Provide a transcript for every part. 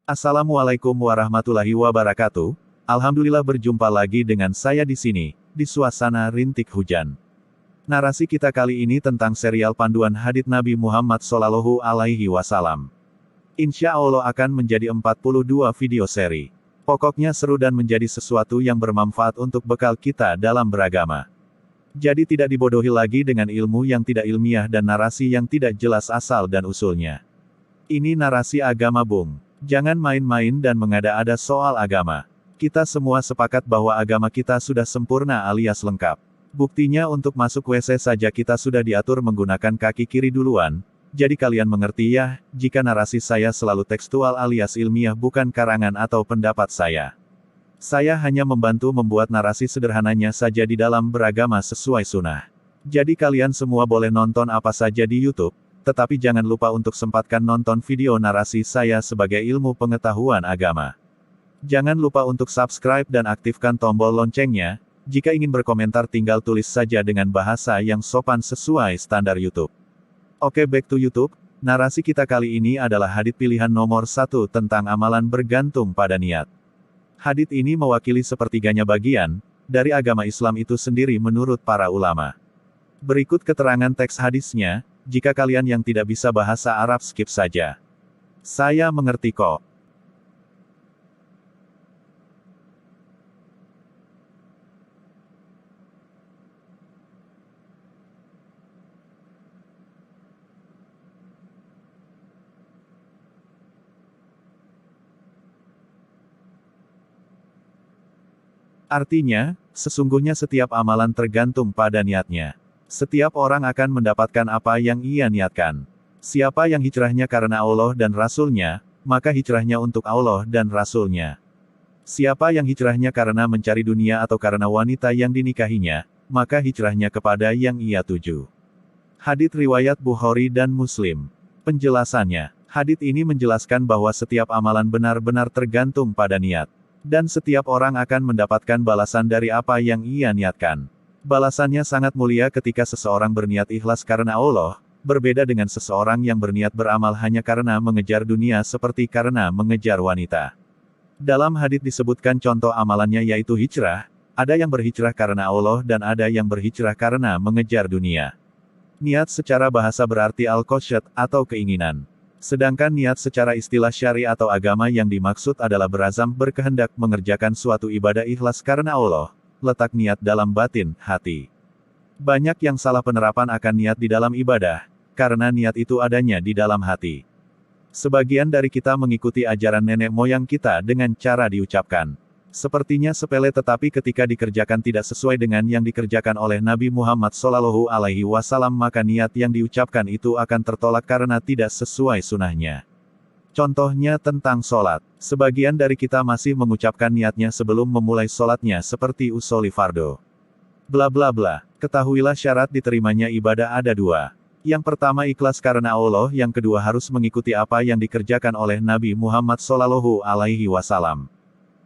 Assalamualaikum warahmatullahi wabarakatuh. Alhamdulillah berjumpa lagi dengan saya di sini, di suasana rintik hujan. Narasi kita kali ini tentang serial panduan hadits Nabi Muhammad SAW. Insya Allah akan menjadi 42 video seri. Pokoknya seru dan menjadi sesuatu yang bermanfaat untuk bekal kita dalam beragama. Jadi tidak dibodohi lagi dengan ilmu yang tidak ilmiah dan narasi yang tidak jelas asal dan usulnya. Ini narasi agama bung. Jangan main-main dan mengada-ada soal agama. Kita semua sepakat bahwa agama kita sudah sempurna alias lengkap. Buktinya untuk masuk WC saja kita sudah diatur menggunakan kaki kiri duluan. Jadi kalian mengerti ya, jika narasi saya selalu tekstual alias ilmiah bukan karangan atau pendapat saya. Saya hanya membantu membuat narasi sederhananya saja di dalam beragama sesuai sunnah. Jadi kalian semua boleh nonton apa saja di YouTube. Tetapi jangan lupa untuk sempatkan nonton video narasi saya sebagai ilmu pengetahuan agama. Jangan lupa untuk subscribe dan aktifkan tombol loncengnya. Jika ingin berkomentar tinggal tulis saja dengan bahasa yang sopan sesuai standar YouTube. Oke, back to YouTube. Narasi kita kali ini adalah hadits pilihan nomor 1 tentang amalan bergantung pada niat. Hadits ini mewakili sepertiganya bagian dari agama Islam itu sendiri menurut para ulama. Berikut keterangan teks hadisnya. Jika kalian yang tidak bisa bahasa Arab skip saja. Saya mengerti kok. Artinya, sesungguhnya setiap amalan tergantung pada niatnya. Setiap orang akan mendapatkan apa yang ia niatkan. Siapa yang hijrahnya karena Allah dan Rasul-Nya, maka hijrahnya untuk Allah dan Rasul-Nya. Siapa yang hijrahnya karena mencari dunia atau karena wanita yang dinikahinya, maka hijrahnya kepada yang ia tuju. Hadits riwayat Bukhari dan Muslim. Penjelasannya, hadits ini menjelaskan bahwa setiap amalan benar-benar tergantung pada niat. Dan setiap orang akan mendapatkan balasan dari apa yang ia niatkan. Balasannya sangat mulia ketika seseorang berniat ikhlas karena Allah, berbeda dengan seseorang yang berniat beramal hanya karena mengejar dunia seperti karena mengejar wanita. Dalam hadits disebutkan contoh amalannya yaitu hijrah, ada yang berhijrah karena Allah dan ada yang berhijrah karena mengejar dunia. Niat secara bahasa berarti al-qasd atau keinginan. Sedangkan niat secara istilah syari atau agama yang dimaksud adalah berazam berkehendak mengerjakan suatu ibadah ikhlas karena Allah. Letak niat dalam batin, hati. Banyak yang salah penerapan akan niat di dalam ibadah, karena niat itu adanya di dalam hati. Sebagian dari kita mengikuti ajaran nenek moyang kita dengan cara diucapkan. Sepertinya sepele tetapi ketika dikerjakan tidak sesuai dengan yang dikerjakan oleh Nabi Muhammad SAW maka niat yang diucapkan itu akan tertolak karena tidak sesuai sunnahnya. Contohnya tentang sholat. Sebagian dari kita masih mengucapkan niatnya sebelum memulai sholatnya seperti usoli fardo. Bla bla bla. Ketahuilah syarat diterimanya ibadah ada dua. Yang pertama ikhlas karena Allah, yang kedua harus mengikuti apa yang dikerjakan oleh Nabi Muhammad SAW.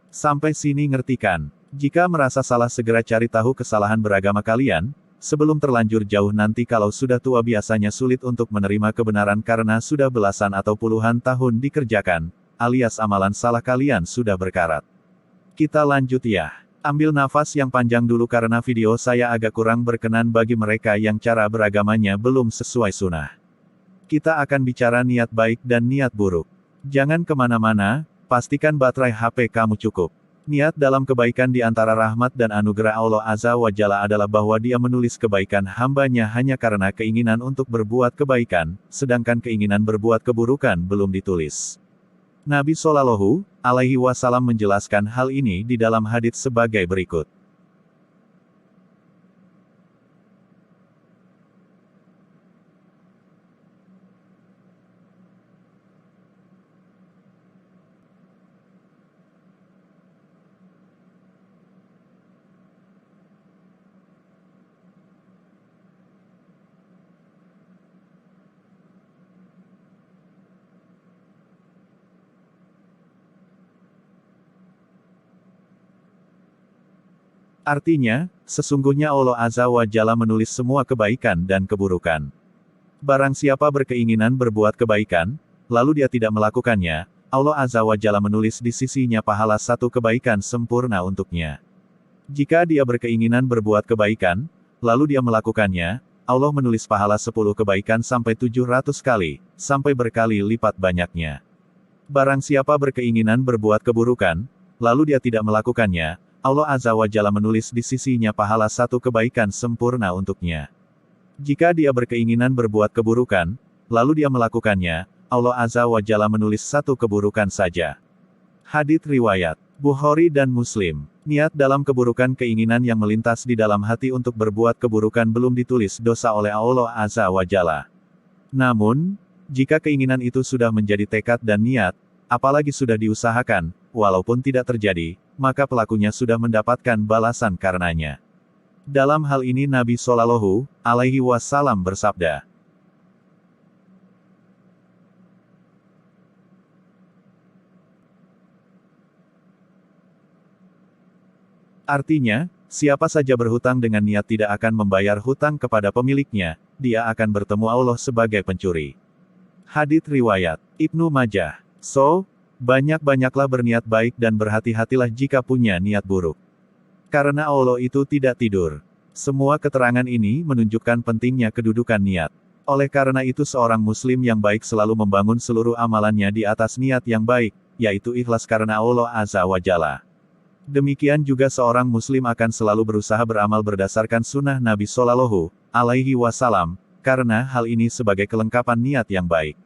Sampai sini ngerti kan? Jika merasa salah segera cari tahu kesalahan beragama kalian. Sebelum terlanjur jauh nanti kalau sudah tua biasanya sulit untuk menerima kebenaran karena sudah belasan atau puluhan tahun dikerjakan, alias amalan salah kalian sudah berkarat. Kita lanjut ya. Ambil nafas yang panjang dulu karena video saya agak kurang berkenan bagi mereka yang cara beragamanya belum sesuai sunnah. Kita akan bicara niat baik dan niat buruk. Jangan kemana-mana, pastikan baterai HP kamu cukup. Niat dalam kebaikan di antara rahmat dan anugerah Allah Azza wa Jalla adalah bahwa Dia menulis kebaikan hambanya hanya karena keinginan untuk berbuat kebaikan, sedangkan keinginan berbuat keburukan belum ditulis. Nabi Shallallahu Alaihi Wasallam menjelaskan hal ini di dalam hadits sebagai berikut. Artinya, sesungguhnya Allah Azza wa Jalla menulis semua kebaikan dan keburukan. Barang siapa berkeinginan berbuat kebaikan, lalu dia tidak melakukannya, Allah Azza wa Jalla menulis di sisinya pahala satu kebaikan sempurna untuknya. Jika dia berkeinginan berbuat kebaikan, lalu dia melakukannya, Allah menulis pahala 10 kebaikan sampai 700 kali, sampai berkali lipat banyaknya. Barang siapa berkeinginan berbuat keburukan, lalu dia tidak melakukannya, Allah Azza wa Jalla menulis di sisinya pahala satu kebaikan sempurna untuknya. Jika dia berkeinginan berbuat keburukan, lalu dia melakukannya, Allah Azza wa Jalla menulis satu keburukan saja. Hadits riwayat Bukhari dan Muslim. Niat dalam keburukan keinginan yang melintas di dalam hati untuk berbuat keburukan belum ditulis dosa oleh Allah Azza wa Jalla. Namun, jika keinginan itu sudah menjadi tekad dan niat, apalagi sudah diusahakan, walaupun tidak terjadi, maka pelakunya sudah mendapatkan balasan karenanya. Dalam hal ini Nabi Shallallahu Alaihi Wasallam bersabda, artinya, siapa saja berhutang dengan niat tidak akan membayar hutang kepada pemiliknya, dia akan bertemu Allah sebagai pencuri. Hadits riwayat Ibnu Majah. So, banyak-banyaklah berniat baik dan berhati-hatilah jika punya niat buruk. Karena Allah itu tidak tidur. Semua keterangan ini menunjukkan pentingnya kedudukan niat. Oleh karena itu seorang muslim yang baik selalu membangun seluruh amalannya di atas niat yang baik, yaitu ikhlas karena Allah Azza wa Jalla. Demikian juga seorang muslim akan selalu berusaha beramal berdasarkan sunnah Nabi Shallallahu Alaihi Wasallam, karena hal ini sebagai kelengkapan niat yang baik.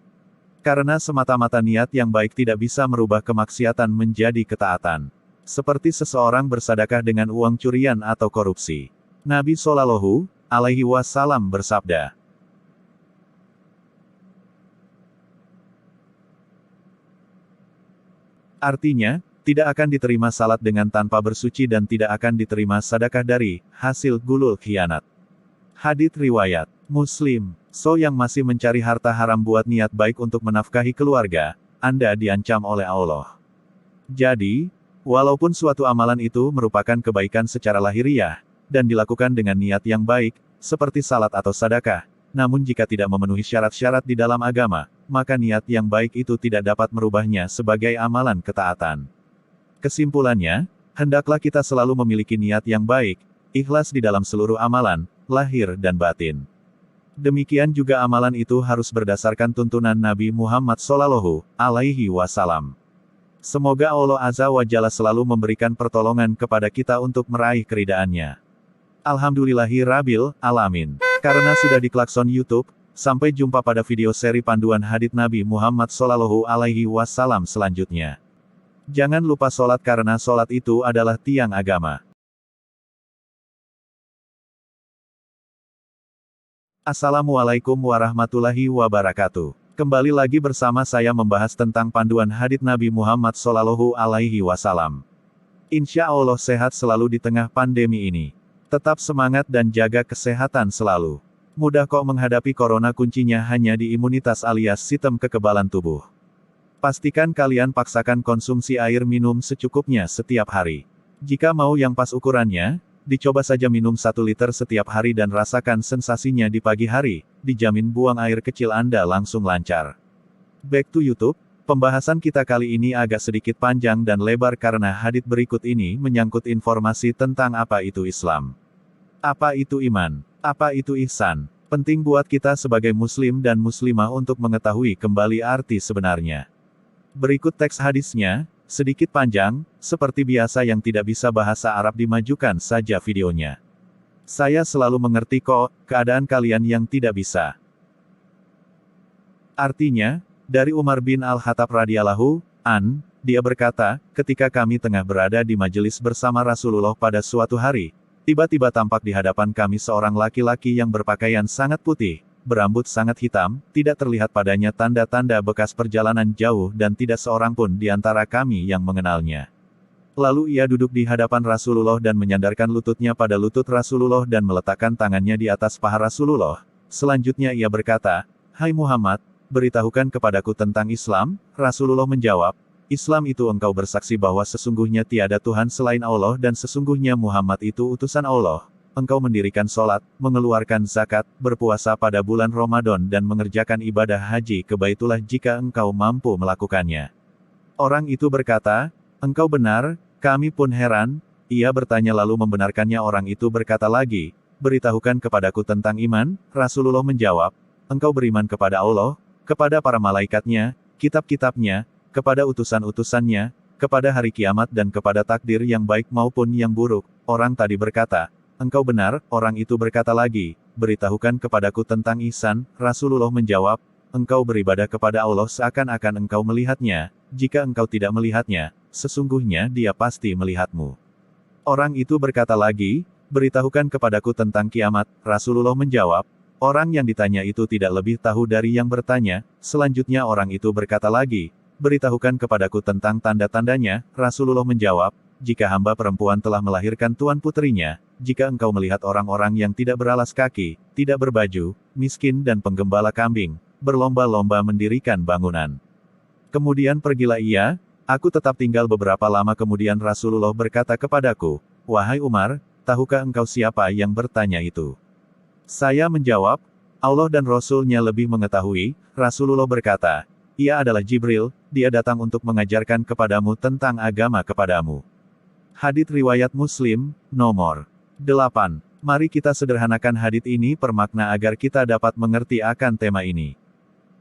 Karena semata-mata niat yang baik tidak bisa merubah kemaksiatan menjadi ketaatan. Seperti seseorang bersedekah dengan uang curian atau korupsi. Nabi Shallallahu Alaihi Wasallam bersabda, artinya, tidak akan diterima salat dengan tanpa bersuci dan tidak akan diterima sedekah dari hasil gulul khianat. Hadits riwayat Muslim. So yang masih mencari harta haram buat niat baik untuk menafkahi keluarga, Anda diancam oleh Allah. Jadi, walaupun suatu amalan itu merupakan kebaikan secara lahiriah, dan dilakukan dengan niat yang baik, seperti salat atau sedekah, namun jika tidak memenuhi syarat-syarat di dalam agama, maka niat yang baik itu tidak dapat merubahnya sebagai amalan ketaatan. Kesimpulannya, hendaklah kita selalu memiliki niat yang baik, ikhlas di dalam seluruh amalan, lahir dan batin. Demikian juga amalan itu harus berdasarkan tuntunan Nabi Muhammad Shallallahu Alaihi Wasallam. Semoga Allah Azza wa Jalla selalu memberikan pertolongan kepada kita untuk meraih keridaan-Nya. Alhamdulillahirabbil alamin. Karena sudah diklakson YouTube, sampai jumpa pada video seri panduan hadits Nabi Muhammad Shallallahu Alaihi Wasallam selanjutnya. Jangan lupa sholat karena sholat itu adalah tiang agama. Assalamualaikum warahmatullahi wabarakatuh. Kembali lagi bersama saya membahas tentang panduan hadits Nabi Muhammad Shallallahu Alaihi Wasallam. Insya Allah sehat selalu di tengah pandemi ini. Tetap semangat dan jaga kesehatan selalu. Mudah kok menghadapi corona, kuncinya hanya di imunitas alias sistem kekebalan tubuh. Pastikan kalian paksakan konsumsi air minum secukupnya setiap hari. Jika mau yang pas ukurannya, dicoba saja minum 1 liter setiap hari dan rasakan sensasinya di pagi hari, dijamin buang air kecil Anda langsung lancar. Back to YouTube, pembahasan kita kali ini agak sedikit panjang dan lebar karena hadits berikut ini menyangkut informasi tentang apa itu Islam. Apa itu iman? Apa itu ihsan? Penting buat kita sebagai muslim dan muslimah untuk mengetahui kembali arti sebenarnya. Berikut teks hadisnya, sedikit panjang, seperti biasa yang tidak bisa bahasa Arab dimajukan saja videonya. Saya selalu mengerti kok, keadaan kalian yang tidak bisa. Artinya, dari Umar bin Al-Khattab radhiyallahu an, dia berkata, ketika kami tengah berada di majelis bersama Rasulullah pada suatu hari, tiba-tiba tampak di hadapan kami seorang laki-laki yang berpakaian sangat putih, berambut sangat hitam, tidak terlihat padanya tanda-tanda bekas perjalanan jauh dan tidak seorang pun di antara kami yang mengenalnya. Lalu ia duduk di hadapan Rasulullah dan menyandarkan lututnya pada lutut Rasulullah dan meletakkan tangannya di atas paha Rasulullah. Selanjutnya ia berkata, "Hai Muhammad, beritahukan kepadaku tentang Islam." Rasulullah menjawab, "Islam itu engkau bersaksi bahwa sesungguhnya tiada Tuhan selain Allah dan sesungguhnya Muhammad itu utusan Allah. Engkau mendirikan sholat, mengeluarkan zakat, berpuasa pada bulan Ramadan dan mengerjakan ibadah haji ke Baitullah jika engkau mampu melakukannya. Orang itu berkata, engkau benar, kami pun heran. Ia bertanya lalu membenarkannya. Orang itu berkata lagi, beritahukan kepadaku tentang iman. Rasulullah menjawab, engkau beriman kepada Allah, kepada para malaikatnya, kitab-kitabnya, kepada utusan-utusannya, kepada hari kiamat dan kepada takdir yang baik maupun yang buruk. Orang tadi berkata, engkau benar. Orang itu berkata lagi, beritahukan kepadaku tentang ihsan. Rasulullah menjawab, engkau beribadah kepada Allah seakan-akan engkau melihatnya. Jika engkau tidak melihatnya, sesungguhnya Dia pasti melihatmu. Orang itu berkata lagi, beritahukan kepadaku tentang kiamat. Rasulullah menjawab, orang yang ditanya itu tidak lebih tahu dari yang bertanya. Selanjutnya orang itu berkata lagi, beritahukan kepadaku tentang tanda-tandanya. Rasulullah menjawab, jika hamba perempuan telah melahirkan tuan putrinya, jika engkau melihat orang-orang yang tidak beralas kaki, tidak berbaju, miskin dan penggembala kambing, berlomba-lomba mendirikan bangunan. Kemudian pergilah ia. Aku tetap tinggal beberapa lama kemudian Rasulullah berkata kepadaku, wahai Umar, tahukah engkau siapa yang bertanya itu? Saya menjawab, Allah dan Rasul-Nya lebih mengetahui. Rasulullah berkata, ia adalah Jibril, dia datang untuk mengajarkan kepadamu tentang agama kepadamu. Hadits riwayat Muslim, nomor 8. Mari kita sederhanakan hadits ini per makna agar kita dapat mengerti akan tema ini.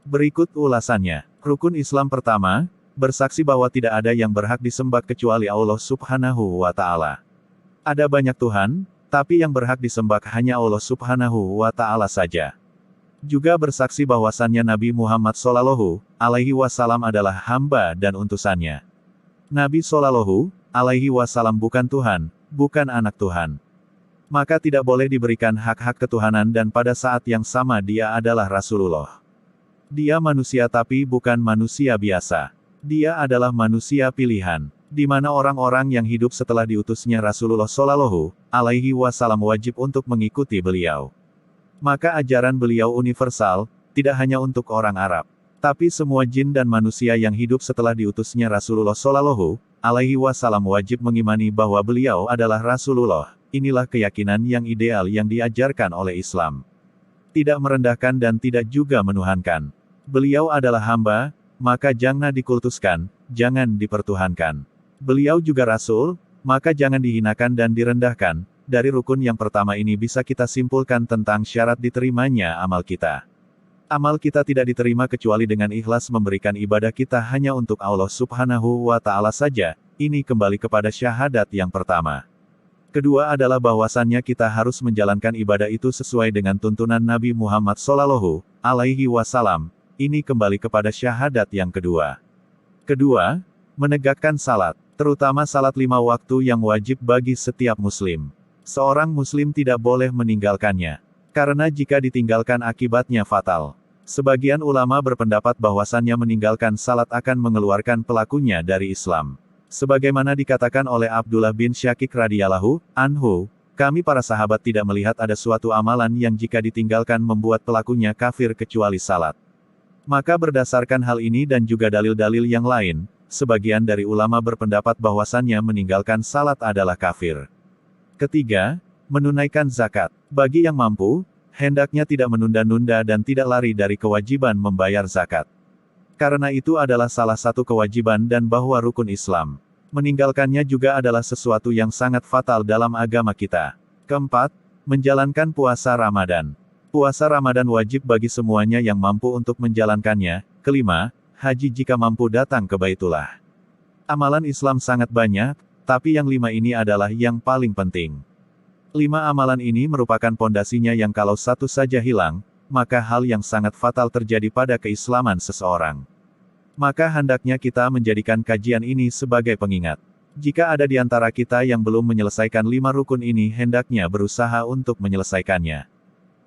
Berikut ulasannya. Rukun Islam pertama, bersaksi bahwa tidak ada yang berhak disembah kecuali Allah Subhanahu wa Ta'ala. Ada banyak Tuhan, tapi yang berhak disembah hanya Allah Subhanahu wa Ta'ala saja. Juga bersaksi bahwasannya Nabi Muhammad Shallallahu Alaihi Wasallam adalah hamba dan utusannya. Nabi Shallallahu Alaihi Wasallam bukan Tuhan, bukan anak Tuhan. Maka tidak boleh diberikan hak-hak ketuhanan dan pada saat yang sama dia adalah Rasulullah. Dia manusia tapi bukan manusia biasa. Dia adalah manusia pilihan, di mana orang-orang yang hidup setelah diutusnya Rasulullah Shallallahu Alaihi Wasallam wajib untuk mengikuti beliau. Maka ajaran beliau universal, tidak hanya untuk orang Arab, tapi semua jin dan manusia yang hidup setelah diutusnya Rasulullah Shallallahu Alaihi Wasallam wajib mengimani bahwa beliau adalah Rasulullah. Inilah keyakinan yang ideal yang diajarkan oleh Islam. Tidak merendahkan dan tidak juga menuhankan. Beliau adalah hamba, maka jangan dikultuskan, jangan dipertuhankan. Beliau juga Rasul, maka jangan dihinakan dan direndahkan. Dari rukun yang pertama ini bisa kita simpulkan tentang syarat diterimanya amal kita. Amal kita tidak diterima kecuali dengan ikhlas memberikan ibadah kita hanya untuk Allah Subhanahu wa Ta'ala saja. Ini kembali kepada syahadat yang pertama. Kedua adalah bahwasannya kita harus menjalankan ibadah itu sesuai dengan tuntunan Nabi Muhammad Shallallahu Alaihi Wasallam. Ini kembali kepada syahadat yang kedua. Kedua, menegakkan salat, terutama salat 5 waktu yang wajib bagi setiap muslim. Seorang muslim tidak boleh meninggalkannya, karena jika ditinggalkan akibatnya fatal. Sebagian ulama berpendapat bahwasannya meninggalkan salat akan mengeluarkan pelakunya dari Islam. Sebagaimana dikatakan oleh Abdullah bin Syakik radhiyallahu anhu, kami para sahabat tidak melihat ada suatu amalan yang jika ditinggalkan membuat pelakunya kafir kecuali salat. Maka berdasarkan hal ini dan juga dalil-dalil yang lain, sebagian dari ulama berpendapat bahwasannya meninggalkan salat adalah kafir. Ketiga, menunaikan zakat. Bagi yang mampu, hendaknya tidak menunda-nunda dan tidak lari dari kewajiban membayar zakat. Karena itu adalah salah satu kewajiban dan bahwa rukun Islam. Meninggalkannya juga adalah sesuatu yang sangat fatal dalam agama kita. Keempat, menjalankan puasa Ramadan. Puasa Ramadan wajib bagi semuanya yang mampu untuk menjalankannya. Kelima, haji jika mampu datang ke Baitullah. Amalan Islam sangat banyak, tapi yang 5 ini adalah yang paling penting. 5 amalan ini merupakan pondasinya yang kalau satu saja hilang, maka hal yang sangat fatal terjadi pada keislaman seseorang. Maka hendaknya kita menjadikan kajian ini sebagai pengingat. Jika ada di antara kita yang belum menyelesaikan 5 rukun ini hendaknya berusaha untuk menyelesaikannya.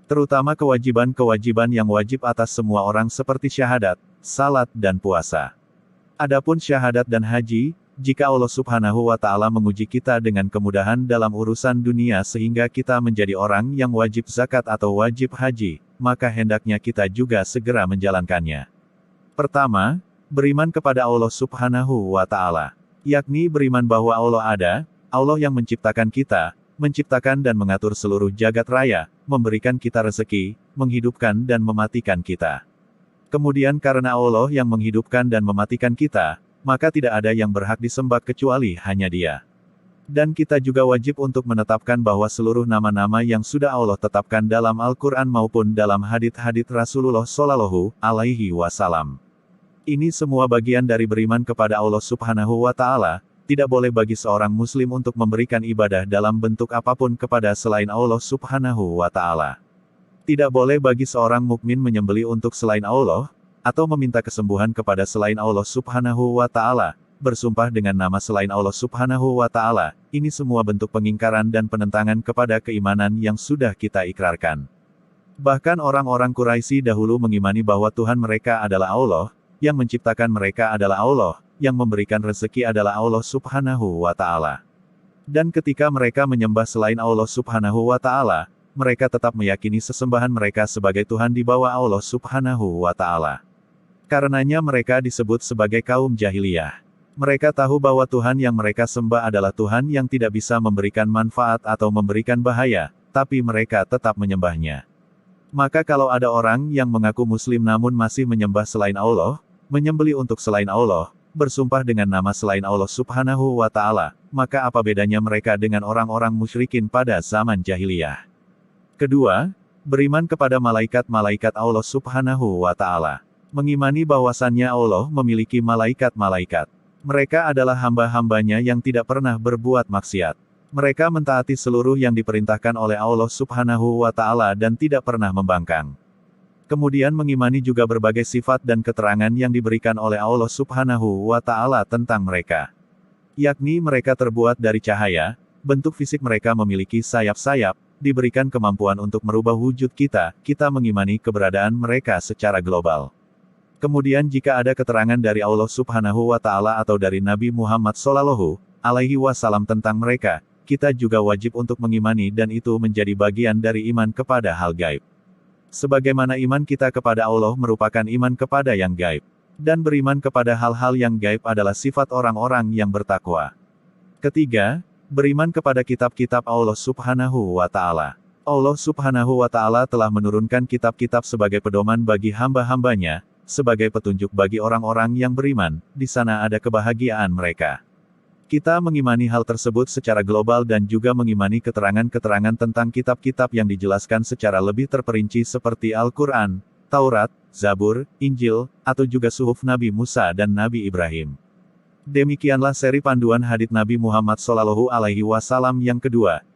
Terutama kewajiban-kewajiban yang wajib atas semua orang seperti syahadat, salat dan puasa. Adapun syahadat dan haji, jika Allah Subhanahu wa Ta'ala menguji kita dengan kemudahan dalam urusan dunia sehingga kita menjadi orang yang wajib zakat atau wajib haji, maka hendaknya kita juga segera menjalankannya. Pertama, beriman kepada Allah Subhanahu wa Ta'ala, yakni beriman bahwa Allah ada, Allah yang menciptakan kita, menciptakan dan mengatur seluruh jagat raya, memberikan kita rezeki, menghidupkan dan mematikan kita. Kemudian karena Allah yang menghidupkan dan mematikan kita, maka tidak ada yang berhak disembah kecuali hanya Dia. Dan kita juga wajib untuk menetapkan bahwa seluruh nama-nama yang sudah Allah tetapkan dalam Al-Quran maupun dalam hadits-hadits Rasulullah Shallallahu Alaihi Wasallam. Ini semua bagian dari beriman kepada Allah Subhanahu wa Ta'ala. Tidak boleh bagi seorang Muslim untuk memberikan ibadah dalam bentuk apapun kepada selain Allah Subhanahu wa Ta'ala. Tidak boleh bagi seorang mukmin menyembelih untuk selain Allah, atau meminta kesembuhan kepada selain Allah Subhanahu wa Ta'ala. Bersumpah dengan nama selain Allah Subhanahu wa Ta'ala, ini semua bentuk pengingkaran dan penentangan kepada keimanan yang sudah kita ikrarkan. Bahkan orang-orang Quraisy dahulu mengimani bahwa Tuhan mereka adalah Allah, yang menciptakan mereka adalah Allah, yang memberikan rezeki adalah Allah Subhanahu wa Ta'ala. Dan ketika mereka menyembah selain Allah Subhanahu wa Ta'ala, mereka tetap meyakini sesembahan mereka sebagai Tuhan di bawah Allah Subhanahu wa Ta'ala. Karenanya mereka disebut sebagai kaum jahiliyah. Mereka tahu bahwa Tuhan yang mereka sembah adalah Tuhan yang tidak bisa memberikan manfaat atau memberikan bahaya, tapi mereka tetap menyembahnya. Maka kalau ada orang yang mengaku Muslim namun masih menyembah selain Allah, menyembelih untuk selain Allah, bersumpah dengan nama selain Allah Subhanahu wa Ta'ala, maka apa bedanya mereka dengan orang-orang musyrikin pada zaman jahiliyah? Kedua, beriman kepada malaikat-malaikat Allah Subhanahu wa Ta'ala. Mengimani bahwasannya Allah memiliki malaikat-malaikat. Mereka adalah hamba-hambanya yang tidak pernah berbuat maksiat. Mereka mentaati seluruh yang diperintahkan oleh Allah Subhanahu wa Ta'ala dan tidak pernah membangkang. Kemudian mengimani juga berbagai sifat dan keterangan yang diberikan oleh Allah Subhanahu wa Ta'ala tentang mereka. Yakni mereka terbuat dari cahaya, bentuk fisik mereka memiliki sayap-sayap, diberikan kemampuan untuk merubah wujud kita mengimani keberadaan mereka secara global. Kemudian jika ada keterangan dari Allah Subhanahu wa Ta'ala atau dari Nabi Muhammad Shallallahu Alaihi Wasallam tentang mereka, kita juga wajib untuk mengimani dan itu menjadi bagian dari iman kepada hal gaib. Sebagaimana iman kita kepada Allah merupakan iman kepada yang gaib. Dan beriman kepada hal-hal yang gaib adalah sifat orang-orang yang bertakwa. Ketiga, beriman kepada kitab-kitab Allah Subhanahu wa Ta'ala. Allah Subhanahu wa Ta'ala telah menurunkan kitab-kitab sebagai pedoman bagi hamba-hambanya, sebagai petunjuk bagi orang-orang yang beriman, di sana ada kebahagiaan mereka. Kita mengimani hal tersebut secara global dan juga mengimani keterangan-keterangan tentang kitab-kitab yang dijelaskan secara lebih terperinci seperti Al-Quran, Taurat, Zabur, Injil, atau juga suhuf Nabi Musa dan Nabi Ibrahim. Demikianlah seri panduan hadits Nabi Muhammad Shallallahu Alaihi Wasallam yang kedua.